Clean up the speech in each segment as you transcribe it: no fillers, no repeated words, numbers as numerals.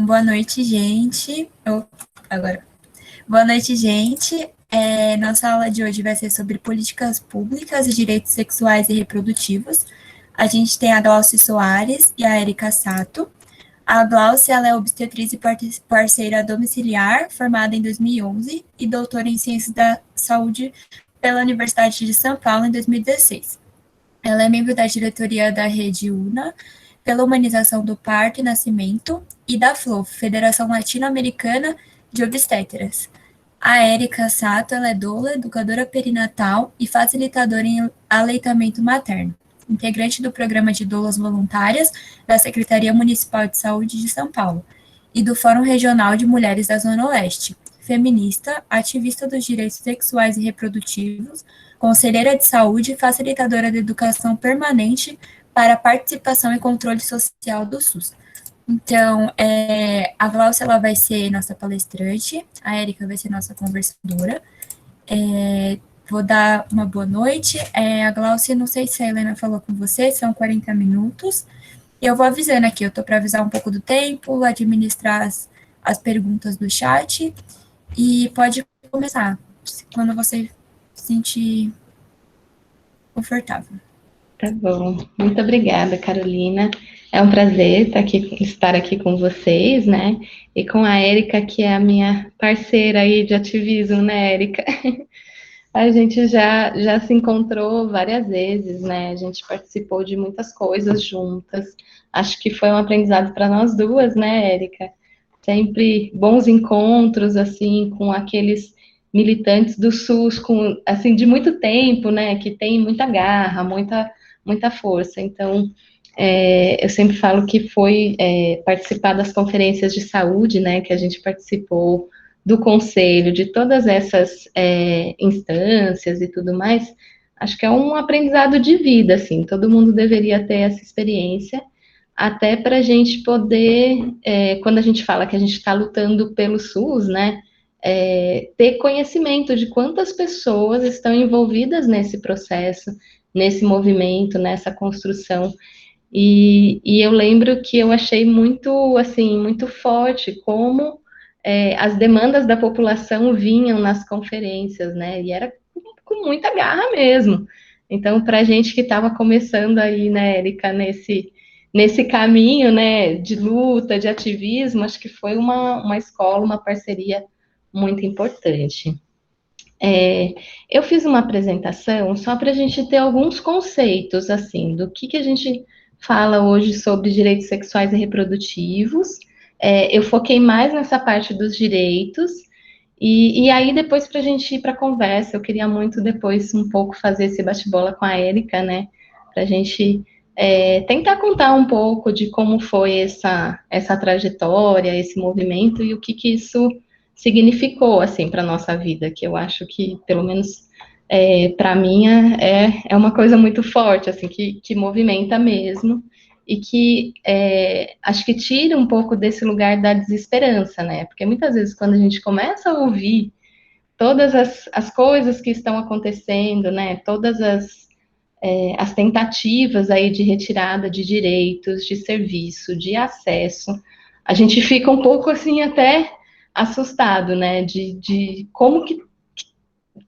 Então, boa noite, gente. Agora. Boa noite, gente. Nossa aula de hoje vai ser sobre políticas públicas e direitos sexuais e reprodutivos. A gente tem a Glaucia Soares e a Erika Sato. A Glaucia, ela é obstetriz e parceira domiciliar, formada em 2011 e doutora em Ciências da Saúde pela Universidade de São Paulo em 2016. Ela é membro da diretoria da Rede UNA, pela humanização do parto e nascimento, e da FLOF, Federação Latino-Americana de Obstetras. A Erika Sato, ela é doula, educadora perinatal e facilitadora em aleitamento materno, integrante do programa de doulas voluntárias da Secretaria Municipal de Saúde de São Paulo e do Fórum Regional de Mulheres da Zona Oeste, feminista, ativista dos direitos sexuais e reprodutivos, conselheira de saúde e facilitadora da educação permanente para a participação e controle social do SUS. Então, a Glaucia, ela vai ser nossa palestrante, a Erika vai ser nossa conversadora. Vou dar uma boa noite. A Glaucia, não sei se a Helena falou com você, são 40 minutos. E eu vou avisando aqui, eu estou para avisar um pouco do tempo, administrar as perguntas do chat, e pode começar, quando você se sentir confortável. Tá bom. Muito obrigada, Carolina. É um prazer estar aqui com vocês, né? E com a Erika, que é a minha parceira aí de ativismo, né, Erika? A gente já se encontrou várias vezes, né? A gente participou de muitas coisas juntas. Acho que foi um aprendizado para nós duas, né, Erika? Sempre bons encontros, assim, com aqueles militantes do SUS, assim, de muito tempo, né? Que tem muita garra, muita força. Então, eu sempre falo que foi participar das conferências de saúde, né, que a gente participou, do conselho, de todas essas instâncias e tudo mais, acho que é um aprendizado de vida, assim, todo mundo deveria ter essa experiência, até para a gente poder, quando a gente fala que a gente está lutando pelo SUS, né, ter conhecimento de quantas pessoas estão envolvidas nesse processo, nesse movimento, nessa construção. E eu lembro que eu achei muito, assim, muito forte como as demandas da população vinham nas conferências, né? E era com muita garra mesmo. Então, para a gente que estava começando aí, né, Erika, nesse caminho, né, de luta, de ativismo, acho que foi uma escola, uma parceria muito importante. Eu fiz uma apresentação só para a gente ter alguns conceitos, assim, do que a gente fala hoje sobre direitos sexuais e reprodutivos. Eu foquei mais nessa parte dos direitos, e aí depois para a gente ir para a conversa, eu queria muito depois um pouco fazer esse bate-bola com a Erika, né, para a gente tentar contar um pouco de como foi essa trajetória, esse movimento, e o que isso significou, assim, para a nossa vida, que eu acho que, pelo menos, para mim, é uma coisa muito forte, assim, que movimenta mesmo, e que acho que tira um pouco desse lugar da desesperança, né, porque muitas vezes quando a gente começa a ouvir todas as coisas que estão acontecendo, né, todas as tentativas aí de retirada de direitos, de serviço, de acesso, a gente fica um pouco, assim, até assustado, né, de como que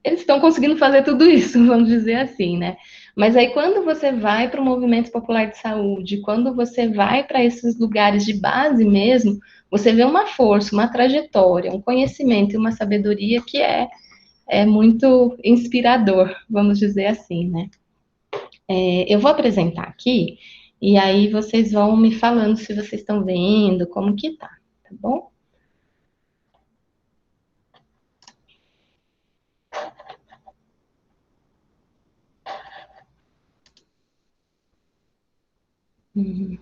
eles estão conseguindo fazer tudo isso, vamos dizer assim, né? Mas aí quando você vai para o movimento popular de saúde, quando você vai para esses lugares de base mesmo, você vê uma força, uma trajetória, um conhecimento e uma sabedoria que é muito inspirador, vamos dizer assim, né? Eu vou apresentar aqui, e aí vocês vão me falando se vocês estão vendo, como que tá bom? Uhum.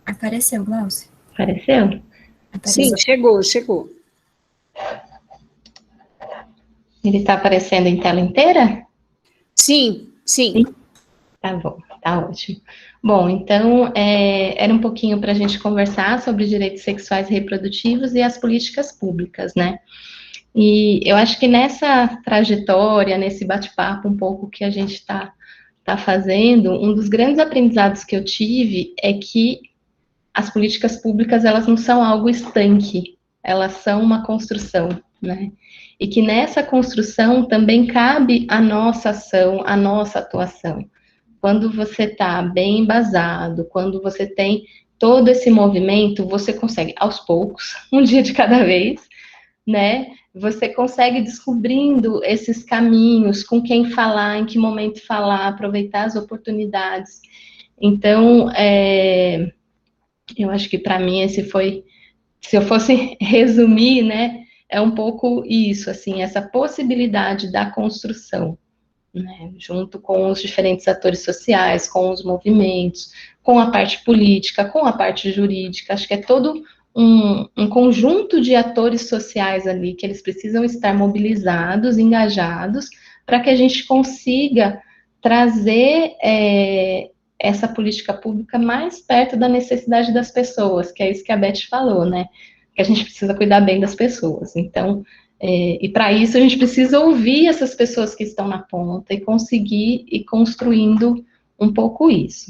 Apareceu, Glaucia? Apareceu? Sim, chegou. Ele está aparecendo em tela inteira? Sim. Tá bom, tá ótimo. Bom, então, era um pouquinho para a gente conversar sobre direitos sexuais e reprodutivos e as políticas públicas, né? E eu acho que nessa trajetória, nesse bate-papo um pouco que a gente está fazendo, um dos grandes aprendizados que eu tive é que as políticas públicas, elas não são algo estanque, elas são uma construção, né? E que nessa construção também cabe a nossa ação, a nossa atuação. Quando você está bem embasado, quando você tem todo esse movimento, você consegue, aos poucos, um dia de cada vez, né? Você consegue descobrindo esses caminhos, com quem falar, em que momento falar, aproveitar as oportunidades. Então, eu acho que para mim esse foi, se eu fosse resumir, né, é um pouco isso, assim, essa possibilidade da construção, né, junto com os diferentes atores sociais, com os movimentos, com a parte política, com a parte jurídica, acho que é todo um conjunto de atores sociais ali, que eles precisam estar mobilizados, engajados, para que a gente consiga trazer essa política pública mais perto da necessidade das pessoas, que é isso que a Beth falou, né? Que a gente precisa cuidar bem das pessoas. Então, e para isso a gente precisa ouvir essas pessoas que estão na ponta e conseguir ir construindo um pouco isso.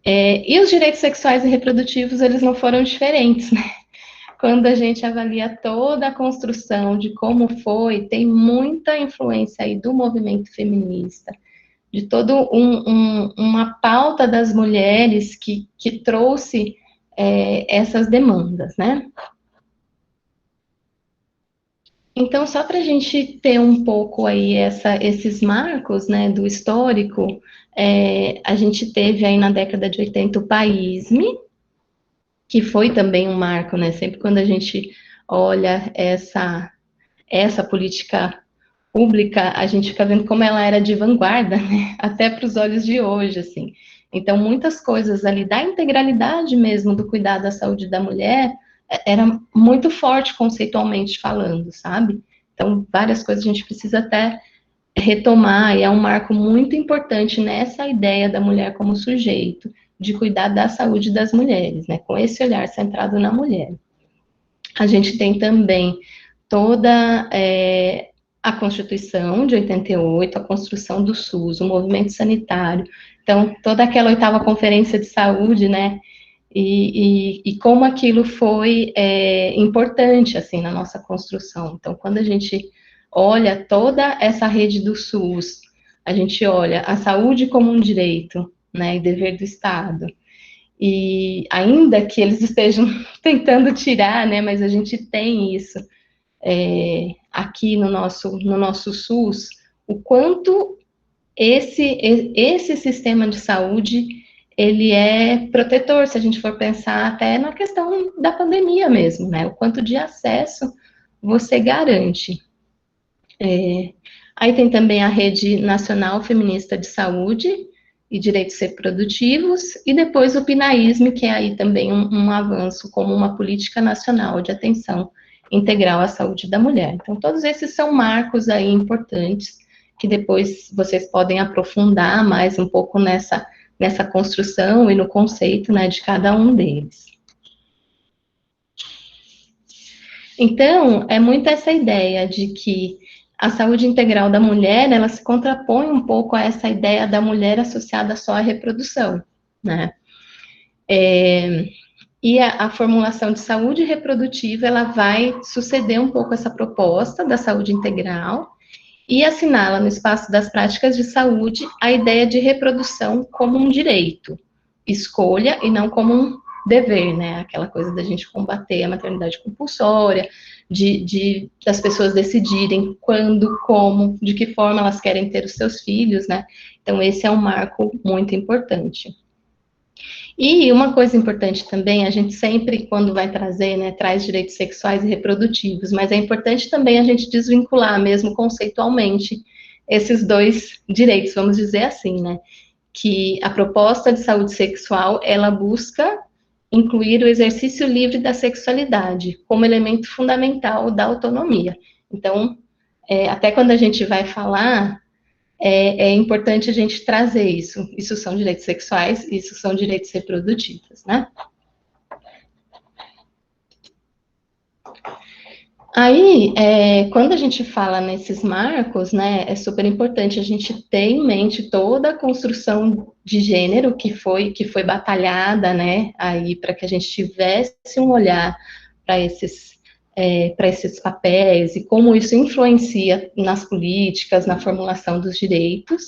E os direitos sexuais e reprodutivos, eles não foram diferentes, né? Quando a gente avalia toda a construção de como foi, tem muita influência aí do movimento feminista, de toda uma pauta das mulheres que trouxe essas demandas, né? Então, só para a gente ter um pouco aí esses marcos, né, do histórico, a gente teve aí na década de 80 o PAISME, que foi também um marco, né, sempre quando a gente olha essa política pública, a gente fica vendo como ela era de vanguarda, né, até para os olhos de hoje, assim. Então, muitas coisas ali da integralidade mesmo do cuidado da saúde da mulher era muito forte conceitualmente falando, sabe? Então, várias coisas a gente precisa até retomar, e é um marco muito importante nessa ideia da mulher como sujeito, de cuidar da saúde das mulheres, né? Com esse olhar centrado na mulher. A gente tem também toda a Constituição de 88, a construção do SUS, o movimento sanitário, então, toda aquela 8ª Conferência de Saúde, né, e como aquilo foi importante, assim, na nossa construção. Então, quando a gente olha toda essa rede do SUS, a gente olha a saúde como um direito, né, e dever do Estado, e ainda que eles estejam tentando tirar, né, mas a gente tem isso aqui no nosso SUS, o quanto esse sistema de saúde, ele é protetor, se a gente for pensar até na questão da pandemia mesmo, né, o quanto de acesso você garante. Aí tem também a Rede Nacional Feminista de Saúde e Direitos Reprodutivos, e depois o PNAISM, que é aí também um avanço como uma política nacional de atenção integral à saúde da mulher. Então, todos esses são marcos aí importantes, que depois vocês podem aprofundar mais um pouco nessa construção e no conceito, né, de cada um deles. Então, é muito essa ideia de que a saúde integral da mulher, ela se contrapõe um pouco a essa ideia da mulher associada só à reprodução, né? E a formulação de saúde reprodutiva, ela vai suceder um pouco essa proposta da saúde integral e assinala no espaço das práticas de saúde a ideia de reprodução como um direito, escolha e não como um dever, né? Aquela coisa da gente combater a maternidade compulsória, das pessoas decidirem quando, como, de que forma elas querem ter os seus filhos, né? Então, esse é um marco muito importante. E uma coisa importante também, a gente sempre, quando vai trazer, né, traz direitos sexuais e reprodutivos, mas é importante também a gente desvincular mesmo conceitualmente esses dois direitos, vamos dizer assim, né? Que a proposta de saúde sexual, ela busca incluir o exercício livre da sexualidade como elemento fundamental da autonomia. Então, até quando a gente vai falar é importante a gente trazer isso. Isso são direitos sexuais, isso são direitos reprodutivos, né? Aí, quando a gente fala nesses marcos, né, é super importante a gente ter em mente toda a construção de gênero que foi batalhada, né, aí para que a gente tivesse um olhar para esses papéis e como isso influencia nas políticas, na formulação dos direitos.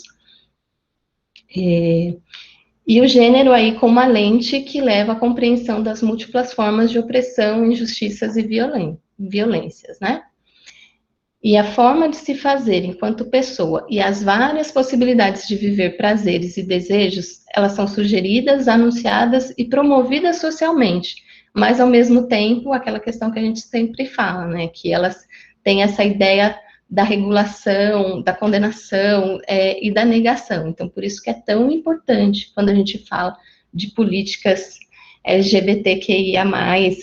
E o gênero aí como uma lente que leva à compreensão das múltiplas formas de opressão, injustiças e violências, né? E a forma de se fazer enquanto pessoa e as várias possibilidades de viver prazeres e desejos, elas são sugeridas, anunciadas e promovidas socialmente, mas ao mesmo tempo, aquela questão que a gente sempre fala, né, que elas têm essa ideia da regulação, da condenação e da negação. Então, por isso que é tão importante quando a gente fala de políticas LGBTQIA+,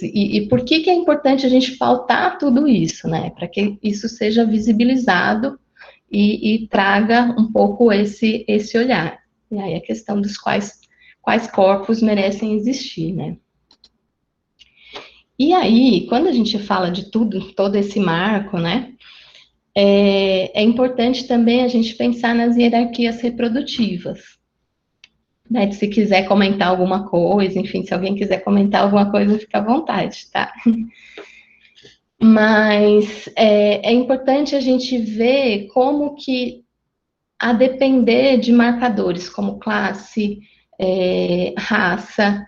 e por que é importante a gente pautar tudo isso, né, para que isso seja visibilizado e traga um pouco esse olhar. E aí a questão dos quais corpos merecem existir, né. E aí, quando a gente fala de todo esse marco, né, é importante também a gente pensar nas hierarquias reprodutivas. Né, se quiser comentar alguma coisa, enfim, se alguém quiser comentar alguma coisa, fica à vontade, tá? Mas é importante a gente ver como que, a depender de marcadores como classe, raça,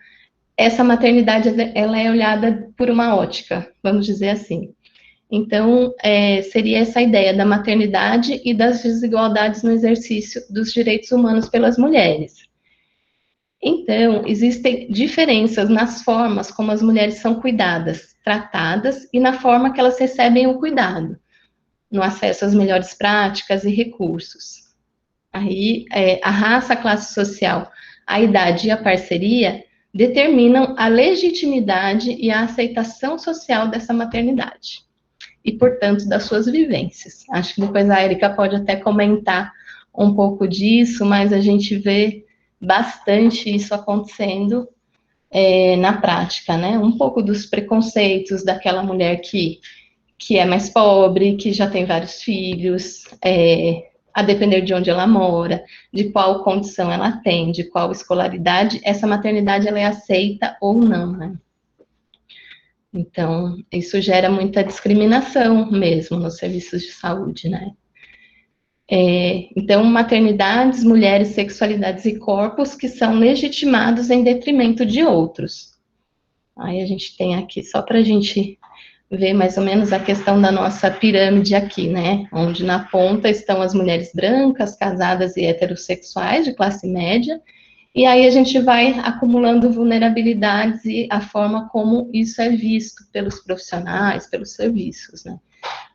essa maternidade ela é olhada por uma ótica, vamos dizer assim. Então, seria essa ideia da maternidade e das desigualdades no exercício dos direitos humanos pelas mulheres. Então, existem diferenças nas formas como as mulheres são cuidadas, tratadas e na forma que elas recebem o cuidado, no acesso às melhores práticas e recursos. Aí, a raça, a classe social, a idade e a parceria determinam a legitimidade e a aceitação social dessa maternidade e, portanto, das suas vivências. Acho que depois a Erika pode até comentar um pouco disso, mas a gente vê bastante isso acontecendo na prática, né? Um pouco dos preconceitos daquela mulher que é mais pobre, que já tem vários filhos, a depender de onde ela mora, de qual condição ela tem, de qual escolaridade, essa maternidade ela é aceita ou não, né? Então, isso gera muita discriminação mesmo nos serviços de saúde, né? Então, maternidades, mulheres, sexualidades e corpos que são legitimados em detrimento de outros. Aí a gente tem aqui, só para a gente ver mais ou menos a questão da nossa pirâmide aqui, né? Onde na ponta estão as mulheres brancas, casadas e heterossexuais de classe média, e aí a gente vai acumulando vulnerabilidades e a forma como isso é visto pelos profissionais, pelos serviços, né?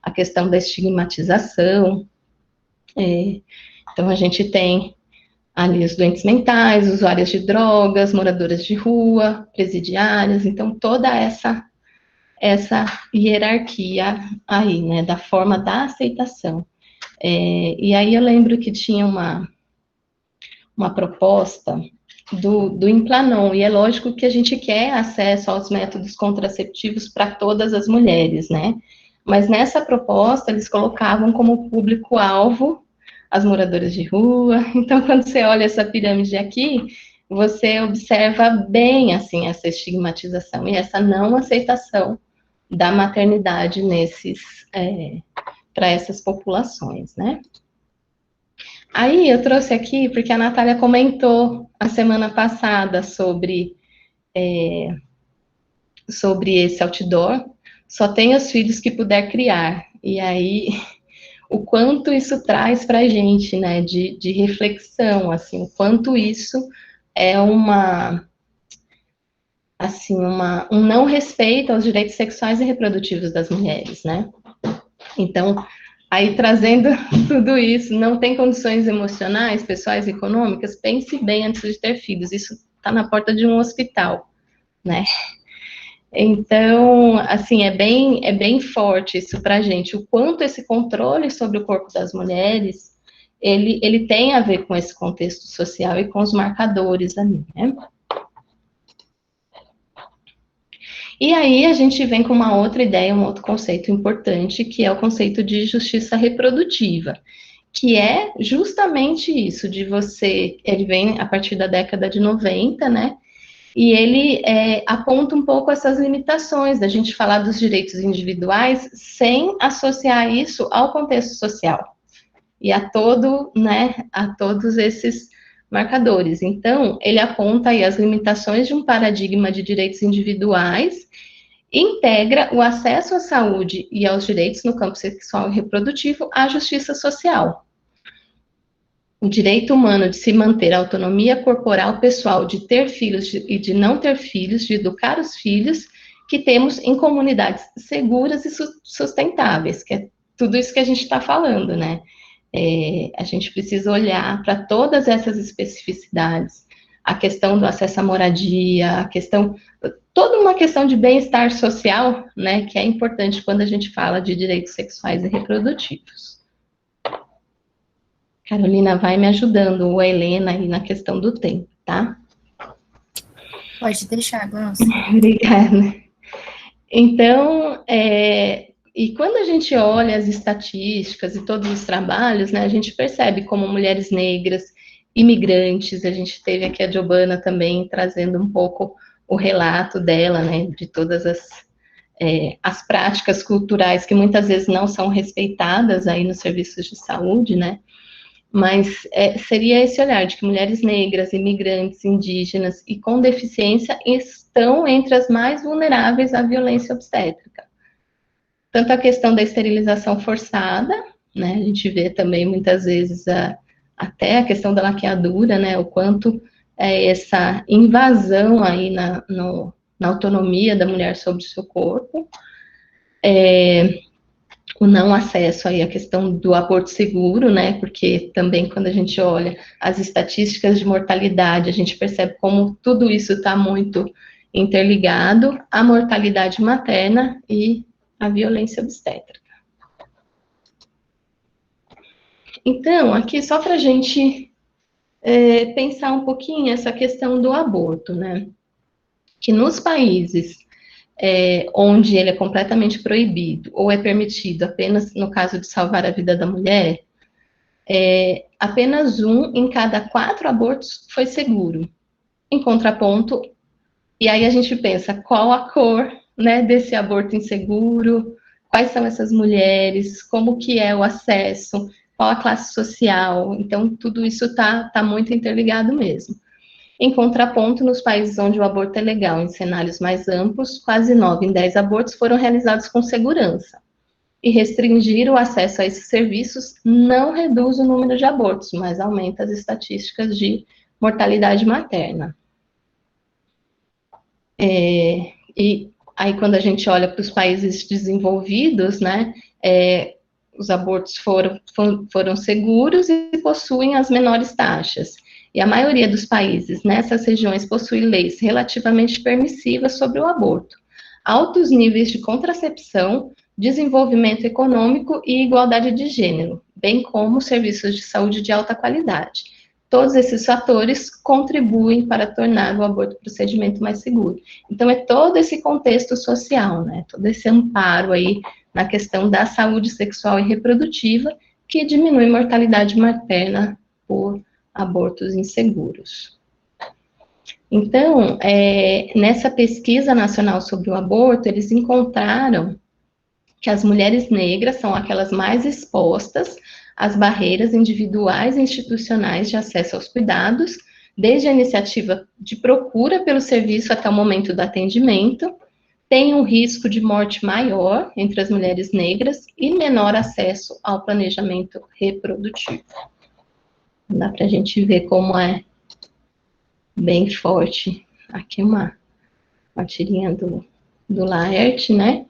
A questão da estigmatização. Então, a gente tem ali os doentes mentais, usuárias de drogas, moradoras de rua, presidiárias, então toda essa hierarquia aí, né, da forma da aceitação. E aí eu lembro que tinha uma proposta do Implanon, e é lógico que a gente quer acesso aos métodos contraceptivos para todas as mulheres, né? Mas nessa proposta eles colocavam como público-alvo as moradoras de rua. Então, quando você olha essa pirâmide aqui, você observa bem, assim, essa estigmatização e essa não aceitação da maternidade para essas populações, né? Aí, eu trouxe aqui, porque a Natália comentou a semana passada sobre esse outdoor, só tem os filhos que puder criar, e aí o quanto isso traz para a gente, né, de reflexão, assim, o quanto isso é um não respeito aos direitos sexuais e reprodutivos das mulheres, né? Então, aí trazendo tudo isso, não tem condições emocionais, pessoais e econômicas, pense bem antes de ter filhos, isso está na porta de um hospital, né? Então, assim, é bem forte isso para a gente, o quanto esse controle sobre o corpo das mulheres ele tem a ver com esse contexto social e com os marcadores ali, né? E aí a gente vem com uma outra ideia, um outro conceito importante, que é o conceito de justiça reprodutiva, que é justamente isso, ele vem a partir da década de 90, né? E ele aponta um pouco essas limitações da gente falar dos direitos individuais sem associar isso ao contexto social e a todos esses marcadores. Então, ele aponta aí as limitações de um paradigma de direitos individuais, integra o acesso à saúde e aos direitos no campo sexual e reprodutivo à justiça social. O direito humano de se manter a autonomia corporal pessoal, de ter filhos e de não ter filhos, de educar os filhos, que temos em comunidades seguras e sustentáveis, que é tudo isso que a gente está falando, né? A gente precisa olhar para todas essas especificidades, a questão do acesso à moradia, toda uma questão de bem-estar social, né, que é importante quando a gente fala de direitos sexuais e reprodutivos. Carolina vai me ajudando, ou a Helena, aí na questão do tempo, tá? Pode deixar, Glaucia. Obrigada. Então, e quando a gente olha as estatísticas e todos os trabalhos, né, a gente percebe como mulheres negras, imigrantes, a gente teve aqui a Giovana também trazendo um pouco o relato dela, né, de todas as práticas culturais que muitas vezes não são respeitadas aí nos serviços de saúde, né, mas seria esse olhar de que mulheres negras, imigrantes, indígenas e com deficiência estão entre as mais vulneráveis à violência obstétrica. Tanto a questão da esterilização forçada, né, a gente vê também muitas vezes até a questão da laqueadura, né, o quanto essa invasão aí na autonomia da mulher sobre o seu corpo, o não acesso aí à questão do aborto seguro, né, porque também quando a gente olha as estatísticas de mortalidade, a gente percebe como tudo isso está muito interligado à mortalidade materna e à violência obstétrica. Então, aqui só para a gente pensar um pouquinho essa questão do aborto, né, que nos países onde ele é completamente proibido, ou é permitido apenas no caso de salvar a vida da mulher, apenas 1 em cada 4 abortos foi seguro. Em contraponto, e aí a gente pensa, qual a cor, né, desse aborto inseguro, quais são essas mulheres, como que é o acesso, qual a classe social, então tudo isso tá muito interligado mesmo. Em contraponto, nos países onde o aborto é legal, em cenários mais amplos, quase 9 em 10 abortos foram realizados com segurança. E restringir o acesso a esses serviços não reduz o número de abortos, mas aumenta as estatísticas de mortalidade materna. E aí, quando a gente olha para os países desenvolvidos, né, os abortos foram seguros e possuem as menores taxas. E a maioria dos países nessas regiões possui leis relativamente permissivas sobre o aborto, altos níveis de contracepção, desenvolvimento econômico e igualdade de gênero, bem como serviços de saúde de alta qualidade. Todos esses fatores contribuem para tornar o aborto um procedimento mais seguro. Então, é todo esse contexto social, né, todo esse amparo aí na questão da saúde sexual e reprodutiva, que diminui mortalidade materna por abortos inseguros. Então, nessa pesquisa nacional sobre o aborto, eles encontraram que as mulheres negras são aquelas mais expostas às barreiras individuais e institucionais de acesso aos cuidados, desde a iniciativa de procura pelo serviço até o momento do atendimento, tem um risco de morte maior entre as mulheres negras e menor acesso ao planejamento reprodutivo. Dá para a gente ver como é bem forte. Aqui uma tirinha do Laert, né?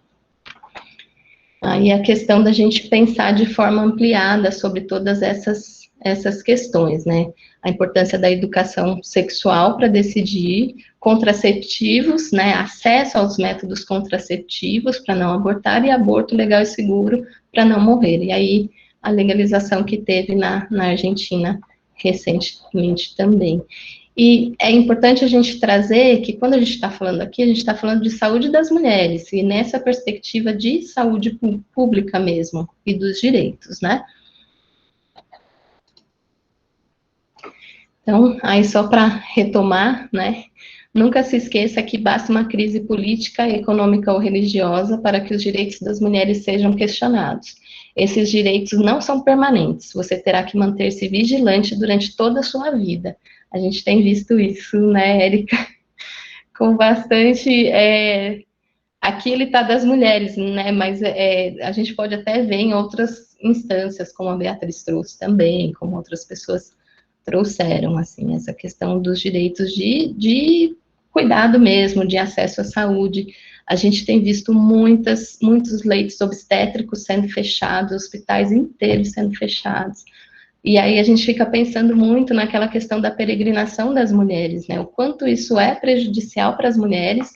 Aí a questão da gente pensar de forma ampliada sobre todas essas questões, né? A importância da educação sexual para decidir, contraceptivos, né? Acesso aos métodos contraceptivos para não abortar e aborto legal e seguro para não morrer. E aí a legalização que teve na Argentina recentemente também. E é importante a gente trazer que quando a gente está falando aqui, a gente está falando de saúde das mulheres, e nessa perspectiva de saúde pública mesmo, e dos direitos, né? Então, aí só para retomar, né? Nunca se esqueça que basta uma crise política, econômica ou religiosa para que os direitos das mulheres sejam questionados. Esses direitos não são permanentes, você terá que manter-se vigilante durante toda a sua vida. A gente tem visto isso, né, Érica, com bastante... aqui ele está das mulheres, né, mas a gente pode até ver em outras instâncias, como a Beatriz trouxe também, como outras pessoas trouxeram, assim, essa questão dos direitos de cuidado mesmo, de acesso à saúde. A gente tem visto muitos leitos obstétricos sendo fechados, hospitais inteiros sendo fechados. E aí a gente fica pensando muito naquela questão da peregrinação das mulheres, né? O quanto isso é prejudicial para as mulheres,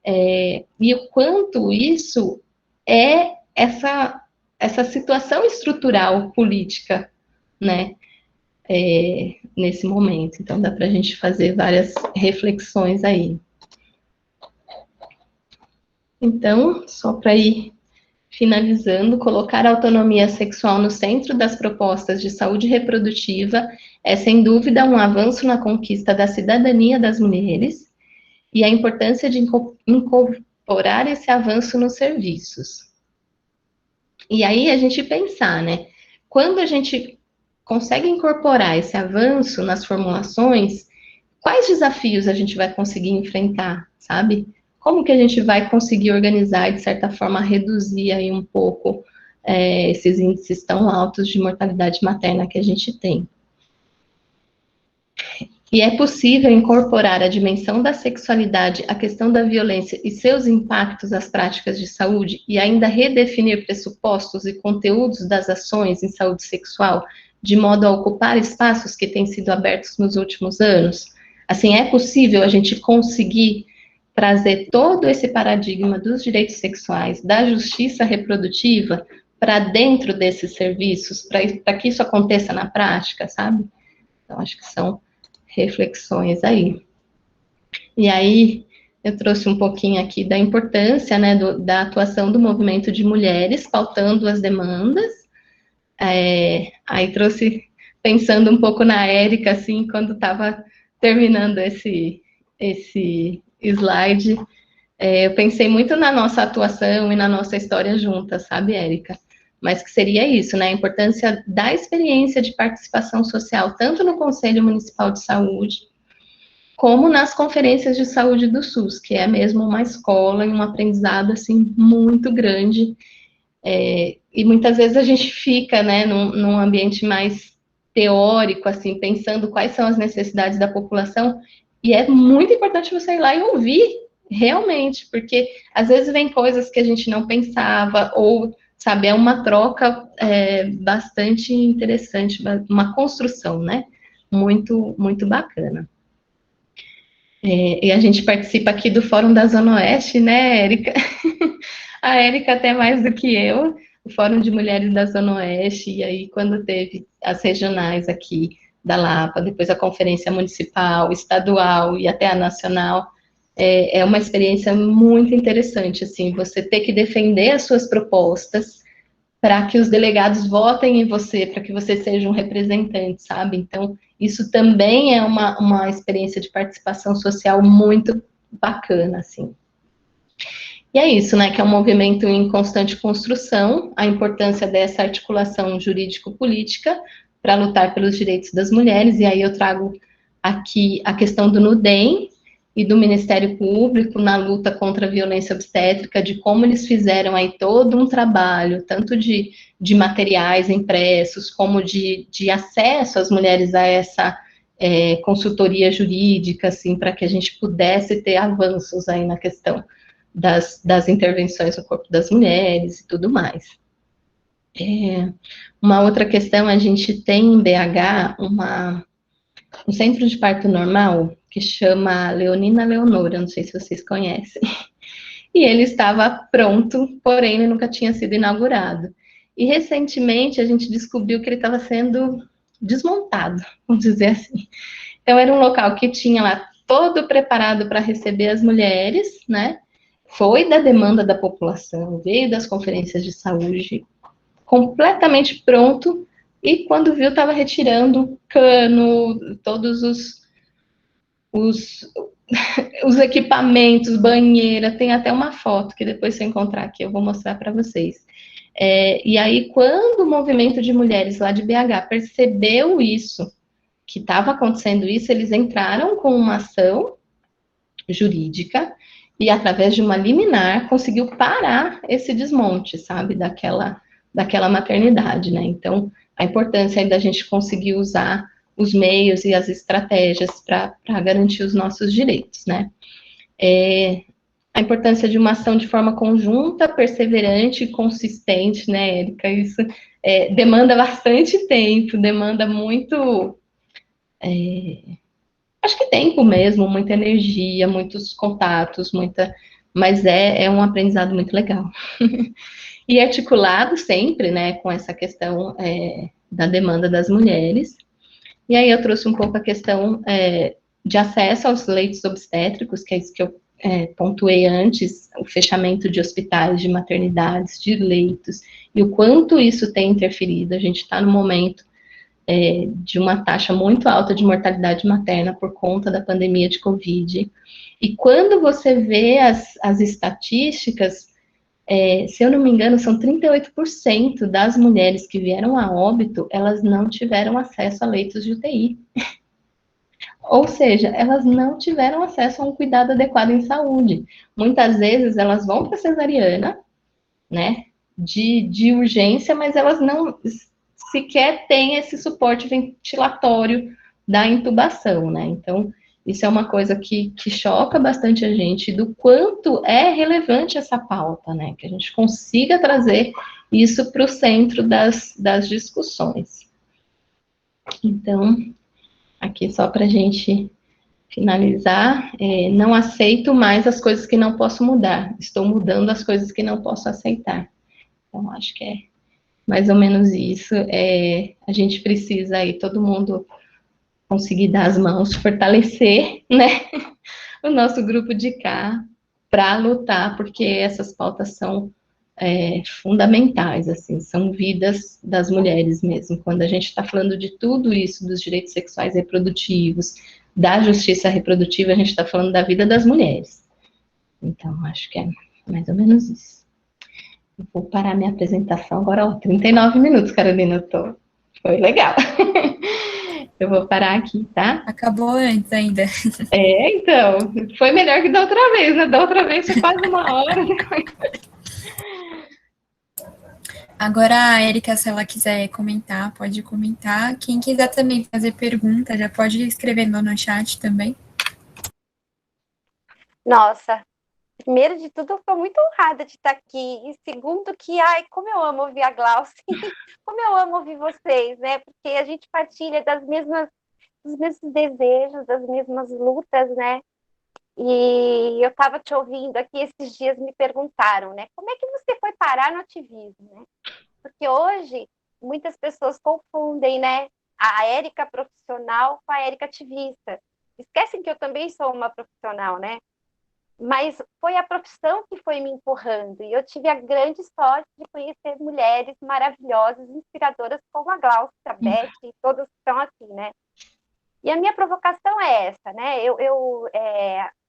e o quanto isso é essa situação estrutural política, né? Nesse momento. Então, dá para a gente fazer várias reflexões aí. Então, só para ir finalizando, colocar a autonomia sexual no centro das propostas de saúde reprodutiva é, sem dúvida, um avanço na conquista da cidadania das mulheres e a importância de incorporar esse avanço nos serviços. E aí a gente pensar, né? Quando a gente consegue incorporar esse avanço nas formulações, quais desafios a gente vai conseguir enfrentar, sabe? Como que a gente vai conseguir organizar e, de certa forma, reduzir aí um pouco esses índices tão altos de mortalidade materna que a gente tem? E é possível incorporar a dimensão da sexualidade, a questão da violência e seus impactos às práticas de saúde e ainda redefinir pressupostos e conteúdos das ações em saúde sexual de modo a ocupar espaços que têm sido abertos nos últimos anos? Assim, é possível a gente conseguir trazer todo esse paradigma dos direitos sexuais, da justiça reprodutiva, para dentro desses serviços, para que isso aconteça na prática, sabe? Então, acho que são reflexões aí. E aí, eu trouxe um pouquinho aqui da importância, né, da atuação do movimento de mulheres, pautando as demandas. Aí trouxe, pensando um pouco na Érica, assim, quando estava terminando esse slide, eu pensei muito na nossa atuação e na nossa história juntas, sabe, Érica? Mas que seria isso, né, a importância da experiência de participação social, tanto no Conselho Municipal de Saúde, como nas conferências de saúde do SUS, que é mesmo uma escola e um aprendizado, assim, muito grande. E muitas vezes a gente fica, né, num ambiente mais teórico, assim, pensando quais são as necessidades da população, e é muito importante você ir lá e ouvir, realmente, porque às vezes vem coisas que a gente não pensava, ou, sabe, é uma troca bastante interessante, uma construção, né, muito, muito bacana. E a gente participa aqui do Fórum da Zona Oeste, né, Érica? A Érica até mais do que eu, o Fórum de Mulheres da Zona Oeste, e aí quando teve as regionais aqui da Lapa, depois a conferência municipal, estadual e até a nacional, é uma experiência muito interessante, assim, você ter que defender as suas propostas para que os delegados votem em você, para que você seja um representante, sabe? Então, isso também é uma experiência de participação social muito bacana, assim. E é isso, né, que é um movimento em constante construção, a importância dessa articulação jurídico-política para lutar pelos direitos das mulheres, e aí eu trago aqui a questão do NUDEM e do Ministério Público na luta contra a violência obstétrica, de como eles fizeram aí todo um trabalho, tanto de materiais impressos, como de acesso às mulheres a essa consultoria jurídica, assim, para que a gente pudesse ter avanços aí na questão das intervenções no corpo das mulheres e tudo mais. Uma outra questão, a gente tem em BH um centro de parto normal que chama Leonina Leonora, não sei se vocês conhecem, e ele estava pronto, porém ele nunca tinha sido inaugurado. E recentemente a gente descobriu que ele estava sendo desmontado, vamos dizer assim. Então era um local que tinha lá todo preparado para receber as mulheres, né? Foi da demanda da população, veio das conferências de saúde, completamente pronto, e quando viu, estava retirando cano, todos os, os equipamentos, banheira, tem até uma foto que depois se eu encontrar aqui eu vou mostrar para vocês. E aí, quando o movimento de mulheres lá de BH percebeu isso, que estava acontecendo isso, eles entraram com uma ação jurídica e, através de uma liminar, conseguiu parar esse desmonte, sabe, daquela maternidade, né? Então, a importância aí da gente conseguir usar os meios e as estratégias para garantir os nossos direitos, né? A importância de uma ação de forma conjunta, perseverante e consistente, né, Érica? Isso demanda bastante tempo, demanda muito, acho que tempo mesmo, muita energia, muitos contatos, mas é um aprendizado muito legal. E articulado sempre, né, com essa questão da demanda das mulheres. E aí eu trouxe um pouco a questão de acesso aos leitos obstétricos, que é isso que eu pontuei antes, o fechamento de hospitais, de maternidades, de leitos, e o quanto isso tem interferido. A gente está no momento de uma taxa muito alta de mortalidade materna por conta da pandemia de Covid. E quando você vê as estatísticas, se eu não me engano, são 38% das mulheres que vieram a óbito, elas não tiveram acesso a leitos de UTI. Ou seja, elas não tiveram acesso a um cuidado adequado em saúde. Muitas vezes elas vão para cesariana, né, de urgência, mas elas não sequer têm esse suporte ventilatório da intubação, né? Então, isso é uma coisa que choca bastante a gente, do quanto é relevante essa pauta, né? Que a gente consiga trazer isso para o centro das discussões. Então, aqui só para a gente finalizar, não aceito mais as coisas que não posso mudar, estou mudando as coisas que não posso aceitar. Então, acho que é mais ou menos isso. A gente precisa aí, todo mundo conseguir dar as mãos, fortalecer, né, o nosso grupo de cá para lutar, porque essas pautas são fundamentais, assim, são vidas das mulheres mesmo. Quando a gente está falando de tudo isso, dos direitos sexuais e reprodutivos, da justiça reprodutiva, a gente está falando da vida das mulheres. Então, acho que é mais ou menos isso. Vou parar minha apresentação agora, 39 minutos, Carolina, foi legal. Eu vou parar aqui, tá? Acabou antes ainda. Então, foi melhor que da outra vez, né? Da outra vez foi quase uma hora. Agora a Erika, se ela quiser comentar, pode comentar. Quem quiser também fazer pergunta, já pode ir escrevendo no chat também. Nossa, primeiro de tudo, eu estou muito honrada de estar aqui. E segundo que, ai, como eu amo ouvir a Glaucia, como eu amo ouvir vocês, né? Porque a gente partilha dos mesmos desejos, das mesmas lutas, né? E eu estava te ouvindo aqui, esses dias me perguntaram, né? Como é que você foi parar no ativismo, né? Porque hoje muitas pessoas confundem, né? A Érica profissional com a Érica ativista. Esquecem que eu também sou uma profissional, né? Mas foi a profissão que foi me empurrando. E eu tive a grande sorte de conhecer mulheres maravilhosas, inspiradoras, como a Glaucia, a Beth, e todas que estão aqui, né? E a minha provocação é essa, né?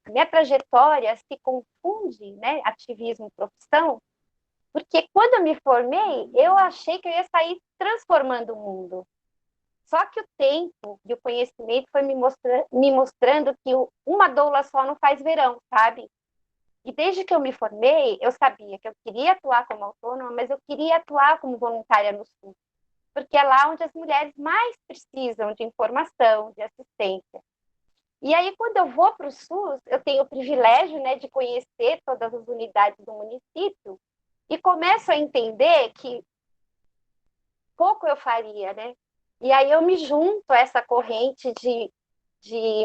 A minha trajetória se confunde, né? Ativismo e profissão, porque quando eu me formei, eu achei que eu ia sair transformando o mundo. Só que o tempo e o conhecimento foi me mostrando que uma doula só não faz verão, sabe? E desde que eu me formei, eu sabia que eu queria atuar como autônoma, mas eu queria atuar como voluntária no SUS, porque é lá onde as mulheres mais precisam de informação, de assistência. E aí, quando eu vou para o SUS, eu tenho o privilégio, né, de conhecer todas as unidades do município e começo a entender que pouco eu faria, né? E aí eu me junto a essa corrente de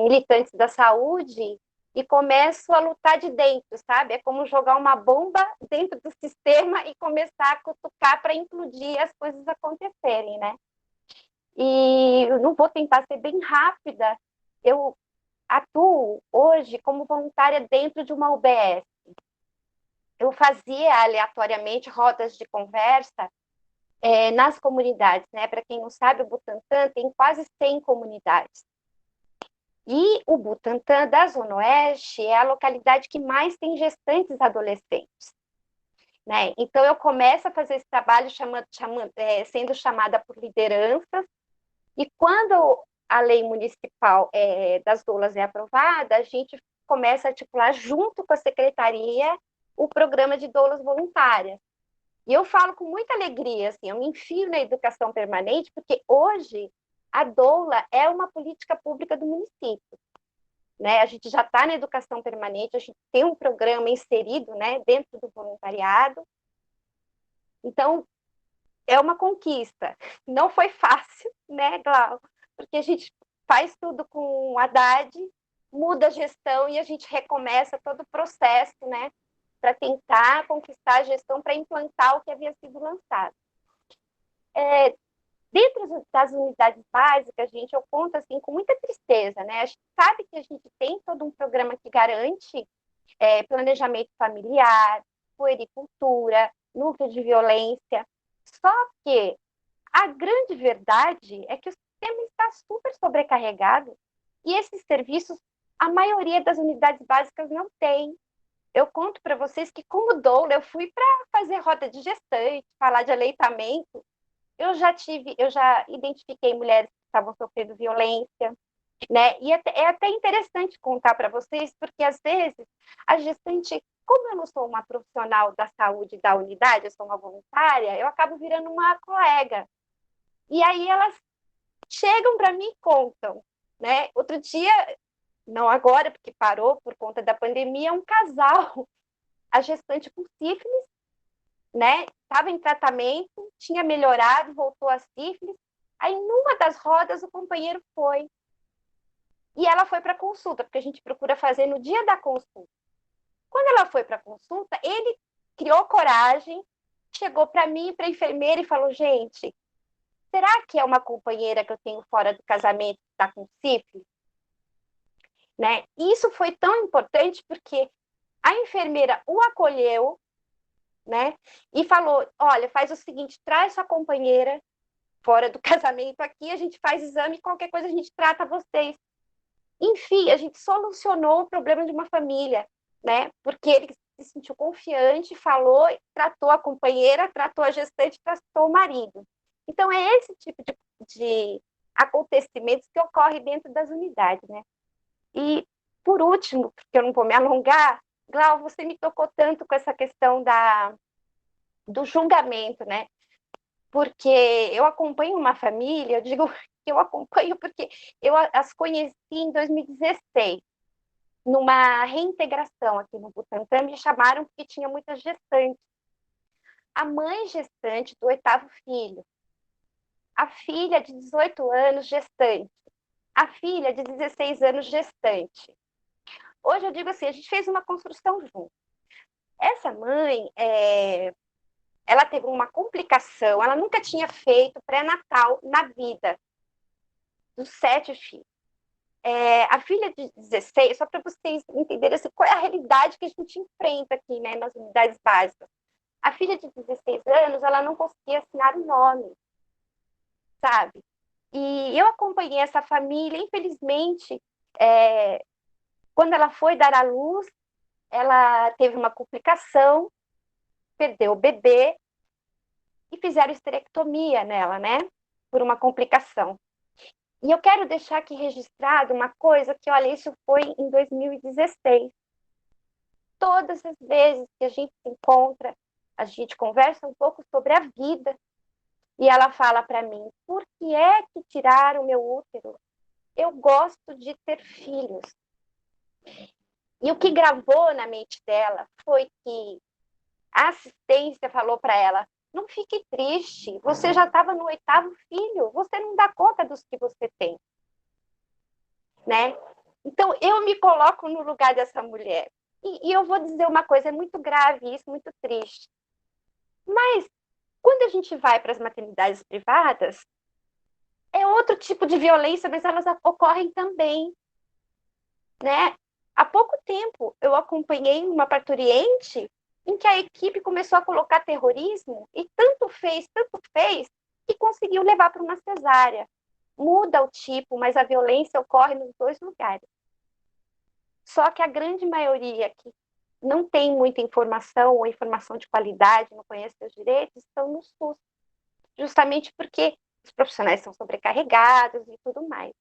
militantes da saúde e começo a lutar de dentro, sabe? É como jogar uma bomba dentro do sistema e começar a cutucar para implodir as coisas acontecerem, né? E eu não vou tentar ser bem rápida. Eu atuo hoje como voluntária dentro de uma UBS. Eu fazia aleatoriamente rodas de conversa nas comunidades, né? Para quem não sabe, o Butantã tem quase 100 comunidades. E o Butantã da Zona Oeste é a localidade que mais tem gestantes adolescentes, né? Então eu começo a fazer esse trabalho sendo chamada por lideranças, e quando a lei municipal das doulas é aprovada, a gente começa a articular junto com a secretaria o programa de doulas voluntárias. E eu falo com muita alegria, assim, eu me enfio na educação permanente, porque hoje a doula é uma política pública do município, né? A gente já está na educação permanente, a gente tem um programa inserido, né, dentro do voluntariado. Então, é uma conquista. Não foi fácil, né, Glau? Porque a gente faz tudo com o Haddad, muda a gestão e a gente recomeça todo o processo, né, para tentar conquistar a gestão, para implantar o que havia sido lançado. Dentro das unidades básicas, gente, eu conto assim com muita tristeza, né? A gente sabe que a gente tem todo um programa que garante planejamento familiar, puericultura, núcleo de violência. Só que a grande verdade é que o sistema está super sobrecarregado e esses serviços, a maioria das unidades básicas não tem. Eu conto para vocês que, como doula, eu fui para fazer roda de gestante, falar de aleitamento. Eu já identifiquei mulheres que estavam sofrendo violência, né? E é até interessante contar para vocês, porque às vezes a gestante, como eu não sou uma profissional da saúde da unidade, eu sou uma voluntária, eu acabo virando uma colega. E aí elas chegam para mim e contam, né? Outro dia, não agora, porque parou por conta da pandemia, um casal, a gestante com sífilis, né? Estava em tratamento, tinha melhorado, voltou a sífilis. Aí, numa das rodas, o companheiro foi. E ela foi para a consulta, porque a gente procura fazer no dia da consulta. Quando ela foi para a consulta, ele criou coragem, chegou para mim, para a enfermeira, e falou: gente, será que é uma companheira que eu tenho fora do casamento que está com sífilis? Né? Isso foi tão importante porque a enfermeira o acolheu, né? E falou: olha, faz o seguinte, traz sua companheira fora do casamento aqui, a gente faz exame, qualquer coisa a gente trata vocês. Enfim, a gente solucionou o problema de uma família, né? Porque ele se sentiu confiante, falou, tratou a companheira, tratou a gestante, tratou o marido. Então, é esse tipo de acontecimentos que ocorre dentro das unidades, né? E, por último, porque eu não vou me alongar, Glau, você me tocou tanto com essa questão do julgamento, né? Porque eu acompanho uma família, eu digo que eu acompanho porque eu as conheci em 2016, numa reintegração aqui no Butantã, me chamaram porque tinha muitas gestantes. A mãe gestante do 8º filho, a filha de 18 anos gestante, a filha de 16 anos gestante. Hoje eu digo assim, a gente fez uma construção junto. Essa mãe, ela teve uma complicação, ela nunca tinha feito pré-natal na vida, dos 7 filhos. A filha de 16, só para vocês entenderem assim, qual é a realidade que a gente enfrenta aqui, né, nas unidades básicas. A filha de 16 anos, ela não conseguia assinar o nome, sabe? E eu acompanhei essa família, infelizmente, quando ela foi dar à luz, ela teve uma complicação, perdeu o bebê e fizeram esterectomia nela, né? Por uma complicação. E eu quero deixar aqui registrado uma coisa que, olha, isso foi em 2016. Todas as vezes que a gente se encontra, a gente conversa um pouco sobre a vida. E ela fala para mim: por que é que tiraram o meu útero? Eu gosto de ter filhos. E o que gravou na mente dela foi que a assistência falou para ela: não fique triste, você já estava no 8º filho, você não dá conta dos que você tem, né? Então, eu me coloco no lugar dessa mulher. E eu vou dizer uma coisa, é muito grave isso, muito triste. Mas, quando a gente vai para as maternidades privadas, é outro tipo de violência, mas elas ocorrem também, né? Há pouco tempo, eu acompanhei uma parturiente em que a equipe começou a colocar terrorismo e tanto fez, que conseguiu levar para uma cesárea. Muda o tipo, mas a violência ocorre nos dois lugares. Só que a grande maioria que não tem muita informação ou informação de qualidade, não conhece seus direitos, estão no SUS. Justamente porque os profissionais são sobrecarregados e tudo mais.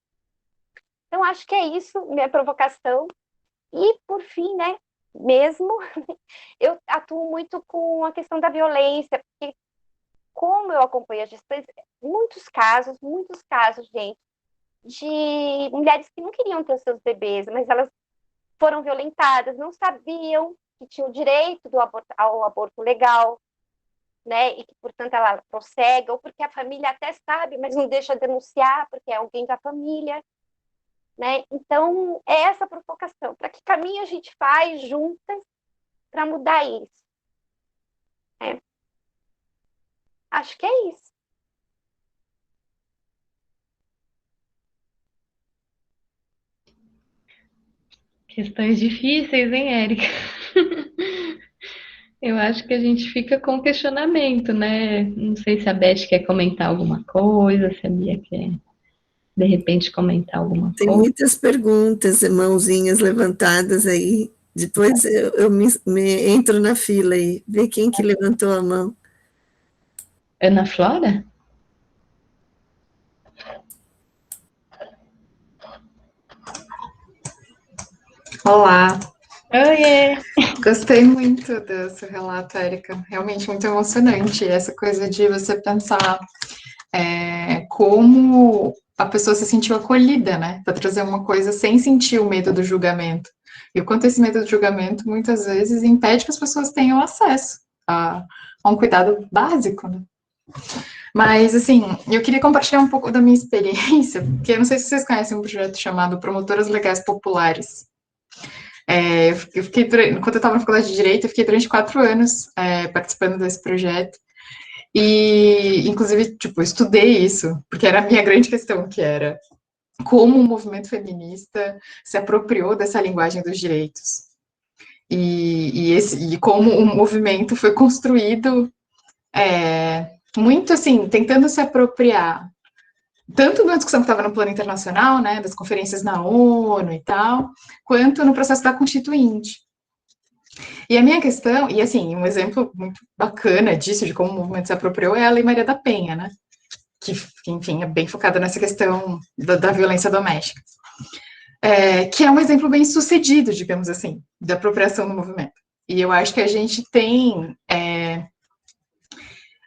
Então, acho que é isso, minha provocação. E, por fim, né, mesmo, eu atuo muito com a questão da violência, porque como eu acompanho as gestões, muitos casos, gente, de mulheres que não queriam ter os seus bebês, mas elas foram violentadas, não sabiam que tinham direito ao aborto legal, né, e que, portanto, ela prossegue, ou porque a família até sabe, mas não deixa denunciar, porque é alguém da família, né? Então, é essa provocação. Para que caminho a gente faz juntas para mudar isso? Acho que é isso. Questões difíceis, hein, Érica? Eu acho que a gente fica com questionamento, né? Não sei se a Beth quer comentar alguma coisa, se a Bia quer, de repente, comentar alguma Tem coisa. muitas perguntas, mãozinhas levantadas aí. Depois eu me entro na fila aí, ver quem que levantou a mão. Ana Flora? Olá, Oiê! gostei muito do seu relato, Érica. Realmente muito emocionante essa coisa de você pensar como a pessoa se sentiu acolhida, né? Para trazer uma coisa sem sentir o medo do julgamento. E o quanto esse medo do julgamento muitas vezes impede que as pessoas tenham acesso a um cuidado básico, né? Mas, assim, eu queria compartilhar um pouco da minha experiência, porque eu não sei se vocês conhecem um projeto chamado Promotoras Legais Populares. Enquanto eu estava na faculdade de Direito, eu fiquei durante 4 anos participando desse projeto. E, inclusive, tipo, eu estudei isso, porque era a minha grande questão, que era como o movimento feminista se apropriou dessa linguagem dos direitos. E como o movimento foi construído muito, assim, tentando se apropriar tanto na discussão que estava no plano internacional, né, das conferências na ONU e tal, quanto no processo da Constituinte. E a minha questão, e assim, um exemplo muito bacana disso, de como o movimento se apropriou, é a Lei Maria da Penha, né, que enfim, é bem focada nessa questão da violência doméstica, que é um exemplo bem sucedido, digamos assim, da apropriação do movimento. E eu acho que a gente tem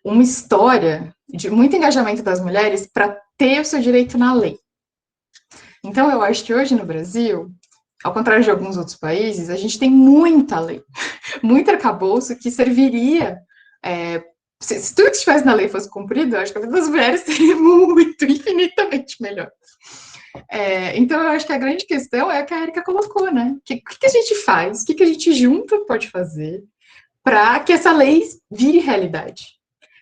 uma história de muito engajamento das mulheres para ter o seu direito na lei. Então, eu acho que hoje no Brasil, ao contrário de alguns outros países, a gente tem muita lei, muito arcabouço que serviria. Se tudo que estivesse na lei fosse cumprido, eu acho que a vida das mulheres seria muito, infinitamente melhor. Então, eu acho que a grande questão é a que a Erika colocou, né? O que a gente faz? O que a gente junto pode fazer para que essa lei vire realidade?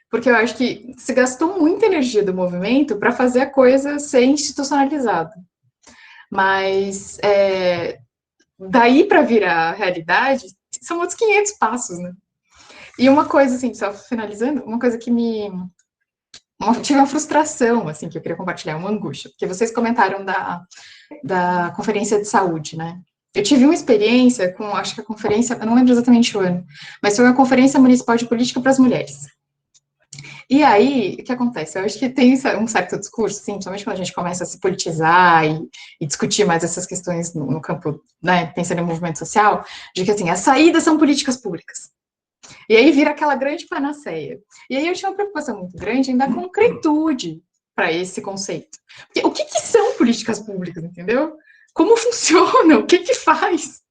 Porque eu acho que se gastou muita energia do movimento para fazer a coisa ser institucionalizada. Mas daí para virar realidade, são outros 500 passos, né? E uma coisa, assim, só finalizando, uma coisa que tive uma frustração, assim, que eu queria compartilhar, uma angústia, porque vocês comentaram da conferência de saúde, né? Eu tive uma experiência com, acho que a conferência, eu não lembro exatamente o ano, mas foi uma conferência municipal de política para as mulheres. E aí, o que acontece? Eu acho que tem um certo discurso, assim, principalmente quando a gente começa a se politizar e discutir mais essas questões no campo, né, pensando em movimento social, de que, assim, as saídas são políticas públicas. E aí vira aquela grande panaceia. E aí eu tinha uma preocupação muito grande em dar concretude para esse conceito. Porque o que são políticas públicas, entendeu? Como funciona? O que faz?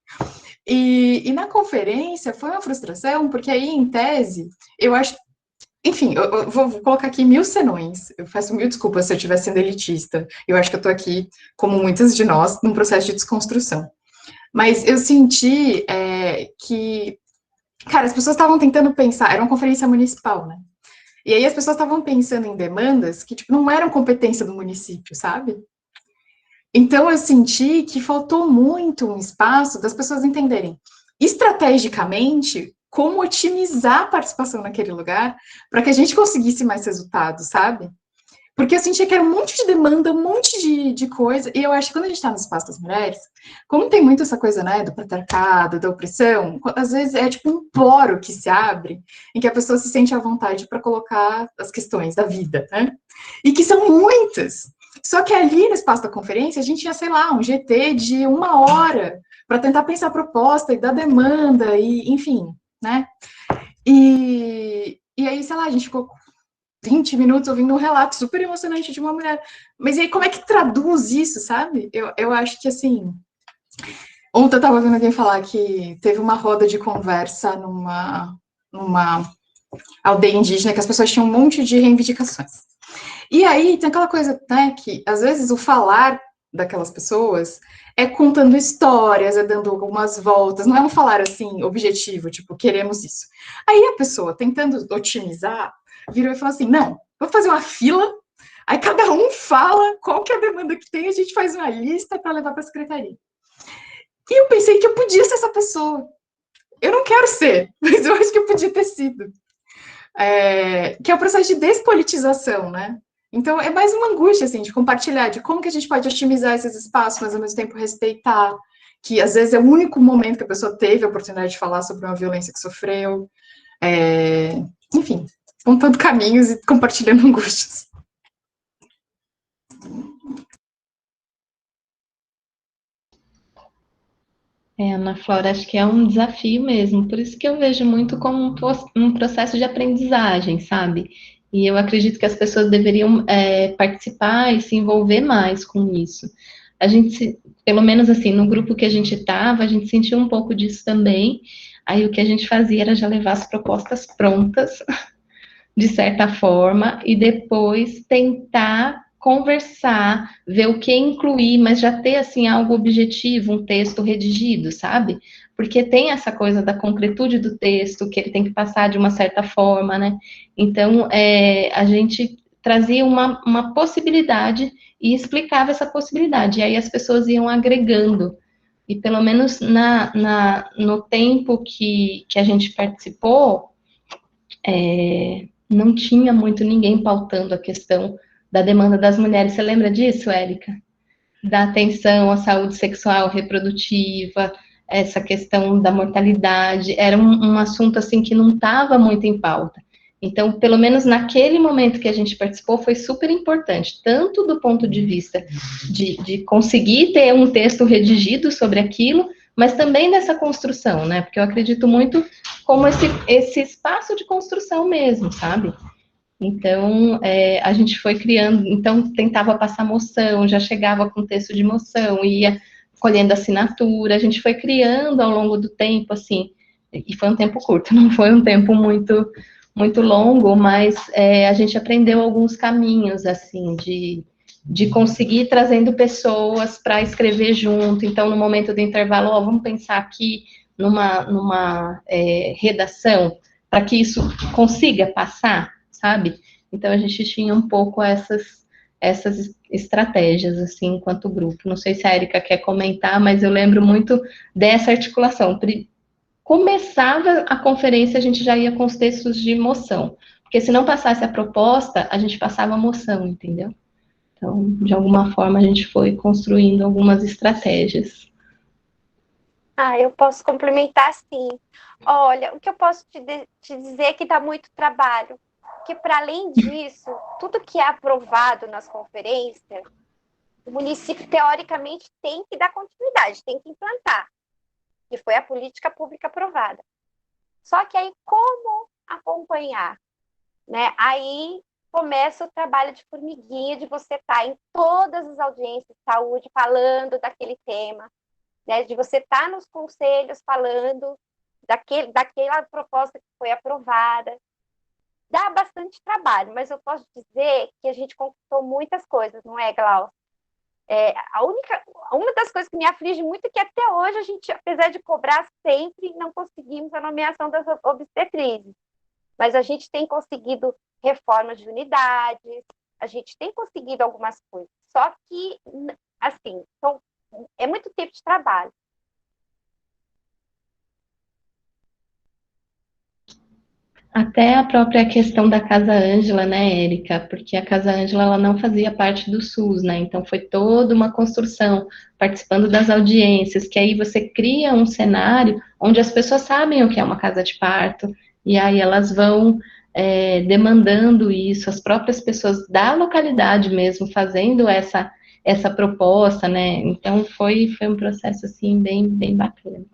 E na conferência foi uma frustração, porque aí, em tese, eu acho enfim, eu vou colocar aqui 1000 senões. Eu peço 1000 desculpas se eu estiver sendo elitista. Eu acho que eu estou aqui, como muitas de nós, num processo de desconstrução. Mas eu senti que, cara, as pessoas estavam tentando pensar, era uma conferência municipal, né? E aí as pessoas estavam pensando em demandas que, tipo, não eram competência do município, sabe? Então eu senti que faltou muito um espaço das pessoas entenderem estrategicamente como otimizar a participação naquele lugar para que a gente conseguisse mais resultados, sabe? Porque eu sentia que era um monte de demanda, um monte de coisa, e eu acho que quando a gente está no espaço das mulheres, como tem muito essa coisa, né, do patriarcado, da opressão, às vezes é tipo um poro que se abre, em que a pessoa se sente à vontade para colocar as questões da vida, né? E que são muitas. Só que ali no espaço da conferência, a gente tinha, sei lá, um GT de 1 hora para tentar pensar a proposta e dar demanda, e enfim, né? E aí, sei lá, a gente ficou 20 minutos ouvindo um relato super emocionante de uma mulher. Mas e aí, como é que traduz isso, sabe? Eu acho que, assim... Ontem eu estava vendo alguém falar que teve uma roda de conversa numa aldeia indígena, que as pessoas tinham um monte de reivindicações. E aí, tem aquela coisa, né, que às vezes o falar daquelas pessoas é contando histórias, é dando algumas voltas, não é um falar, assim, objetivo, tipo, queremos isso. Aí a pessoa, tentando otimizar, virou e falou assim, não, vou fazer uma fila, aí cada um fala qual que é a demanda que tem, a gente faz uma lista para levar para a secretaria. E eu pensei que eu podia ser essa pessoa. Eu não quero ser, mas eu acho que eu podia ter sido. Que é o processo de despolitização, né? Então, é mais uma angústia, assim, de compartilhar, de como que a gente pode otimizar esses espaços, mas ao mesmo tempo respeitar, que às vezes é o único momento que a pessoa teve a oportunidade de falar sobre uma violência que sofreu. Enfim, contando caminhos e compartilhando angústias. Ana Flora, acho que é um desafio mesmo, por isso que eu vejo muito como um processo de aprendizagem, sabe? E eu acredito que as pessoas deveriam participar e se envolver mais com isso. A gente, pelo menos assim, no grupo que a gente estava, a gente sentiu um pouco disso também. Aí o que a gente fazia era já levar as propostas prontas de certa forma, e depois tentar conversar, ver o que incluir, mas já ter, assim, algo objetivo, um texto redigido, sabe? Porque tem essa coisa da concretude do texto, que ele tem que passar de uma certa forma, né? Então, a gente trazia uma possibilidade e explicava essa possibilidade, e aí as pessoas iam agregando. E pelo menos no tempo que a gente participou, não tinha muito ninguém pautando a questão da demanda das mulheres. Você lembra disso, Érica? Da atenção à saúde sexual reprodutiva, essa questão da mortalidade, era um assunto assim que não estava muito em pauta. Então, pelo menos naquele momento que a gente participou, foi super importante, tanto do ponto de vista de conseguir ter um texto redigido sobre aquilo, mas também dessa construção, né? Porque eu acredito muito como esse espaço de construção mesmo, sabe? Então, a gente foi criando, então tentava passar moção, já chegava com texto de moção, ia colhendo assinatura, a gente foi criando ao longo do tempo, assim, e foi um tempo curto, não foi um tempo muito longo, mas a gente aprendeu alguns caminhos, assim, de conseguir ir trazendo pessoas para escrever junto. Então, no momento do intervalo, vamos pensar aqui numa redação, para que isso consiga passar, sabe? Então, a gente tinha um pouco essas estratégias, assim, enquanto grupo. Não sei se a Erika quer comentar, mas eu lembro muito dessa articulação. Começava a conferência, a gente já ia com os textos de moção, porque se não passasse a proposta, a gente passava a moção, entendeu? Então, de alguma forma, a gente foi construindo algumas estratégias. Eu posso complementar sim. Olha, o que eu posso te dizer é que dá muito trabalho, porque para além disso, tudo que é aprovado nas conferências, o município teoricamente tem que dar continuidade, tem que implantar, que foi a política pública aprovada. Só que aí como acompanhar, né? Aí começa o trabalho de formiguinha, de você estar em todas as audiências de saúde falando daquele tema, né, de você estar nos conselhos falando daquela proposta que foi aprovada, dá bastante trabalho, mas eu posso dizer que a gente conquistou muitas coisas, não é, Glaucio? Uma das coisas que me aflige muito é que até hoje a gente, apesar de cobrar sempre, não conseguimos a nomeação das obstetrizes. Mas a gente tem conseguido reformas de unidades, a gente tem conseguido algumas coisas. Só que, assim, é muito tempo de trabalho. Até a própria questão da Casa Ângela, né, Érica? Porque a Casa Ângela, ela não fazia parte do SUS, né? Então foi toda uma construção, participando das audiências, que aí você cria um cenário onde as pessoas sabem o que é uma casa de parto, e aí elas vão demandando isso, as próprias pessoas da localidade mesmo fazendo essa proposta, né? Então foi um processo assim bem bacana.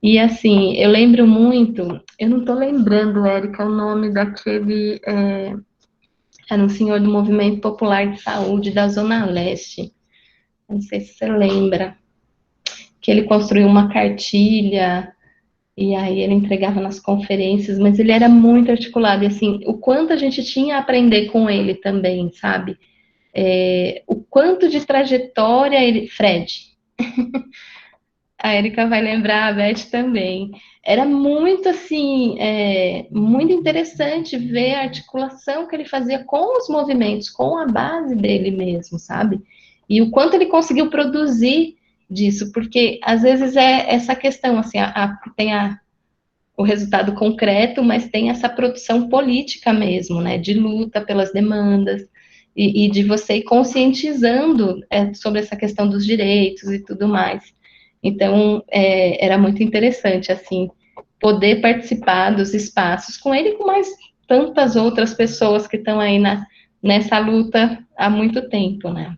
E assim, eu lembro muito, eu não tô lembrando, Érica, o nome daquele, era um senhor do Movimento Popular de Saúde da Zona Leste, não sei se você lembra, que ele construiu uma cartilha, e aí ele entregava nas conferências, mas ele era muito articulado, e assim, o quanto a gente tinha a aprender com ele também, sabe? O quanto de trajetória ele... Fred, a Erika vai lembrar, a Beth também. Era muito, assim, muito interessante ver a articulação que ele fazia com os movimentos, com a base dele mesmo, sabe? E o quanto ele conseguiu produzir disso, porque às vezes é essa questão, assim, tem o resultado concreto, mas tem essa produção política mesmo, né? De luta pelas demandas, e de você ir conscientizando sobre essa questão dos direitos e tudo mais. Então, era muito interessante, assim, poder participar dos espaços com ele e com mais tantas outras pessoas que estão aí nessa luta há muito tempo, né?